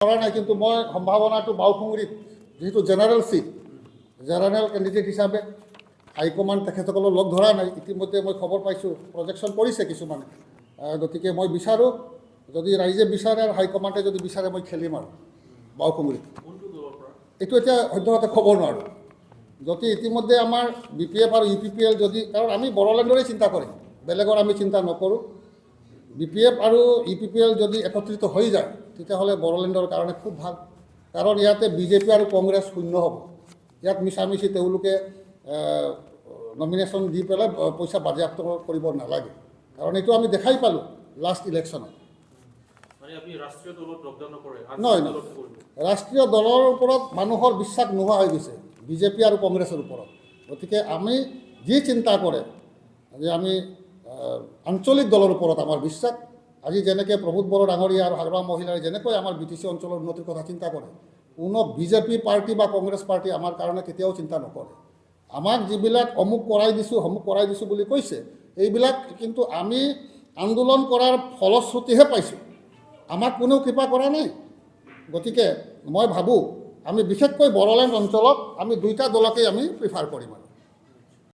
কৰা নাই, কিন্তু মই সম্ভাৱনাটো বাওঁখুঙুৰিত যিহেতু জেনেৰেল চিট, জেনেৰেল কেণ্ডিডেট হিচাপে হাইকমাণ্ড তেখেতসকলক লগ ধৰা নাই। ইতিমধ্যে মই খবৰ পাইছোঁ প্ৰজেকশ্যন কৰিছে কিছুমানে। গতিকে মই বিচাৰোঁ, যদি ৰাইজে বিচাৰে আৰু হাইকমাণ্ডে যদি বিচাৰে, মই খেলিম আৰু বাওঁখুঙুৰিত। এইটো এতিয়া সদ্যহতে খবৰ নোৱাৰোঁ। যদি ইতিমধ্যে আমাৰ BPF আৰু UPPL যদি, কাৰণ আমি বড়োলেণ্ডৰে চিন্তা কৰিম, বেলেগৰ আমি চিন্তা নকৰোঁ। BPF আৰু UPPL যদি একত্ৰিত হৈ যায়, তেতিয়াহ'লে বড়োলেণ্ডৰ কাৰণে খুব ভাল। কাৰণ ইয়াতে BJP আৰু কংগ্ৰেছ শূন্য হ'ব। ইয়াত মিছামিছি তেওঁলোকে নমিনেশ্যন দি পেলাই পইচা বাজেয়াপ্ত কৰিব নালাগে। কাৰণ এইটো আমি দেখাই পালোঁ লাষ্ট ইলেকশ্যনত। নহয়, ৰাষ্ট্ৰীয় দলৰ ওপৰত মানুহৰ বিশ্বাস নোহোৱা হৈ গৈছে, BJP আৰু কংগ্ৰেছৰ ওপৰত। গতিকে আমি যি চিন্তা কৰে যে আমি আঞ্চলিক দলৰ ওপৰত আমাৰ বিশ্বাস। আজি যেনেকৈ প্ৰবোধ বড়ো ডাঙৰীয়া আৰু হাগ্ৰাম মহিলাই যেনেকৈ আমাৰ BTC অঞ্চলৰ উন্নতিৰ কথা চিন্তা কৰে, কোনো BJP পাৰ্টি বা কংগ্ৰেছ পাৰ্টি আমাৰ কাৰণে কেতিয়াও চিন্তা নকৰে। আমাক যিবিলাক অমুক কৰাই দিছোঁ বুলি কৈছে, এইবিলাক কিন্তু আমি আন্দোলন কৰাৰ ফলশ্ৰুতিহে পাইছোঁ। আমাক কোনেও কৃপা কৰা নাই। গতিকে মই ভাবোঁ আমি বিশেষকৈ বড়োলেণ্ড অঞ্চলত আমি দুইটা দলকেই আমি প্ৰিফাৰ কৰিম আৰু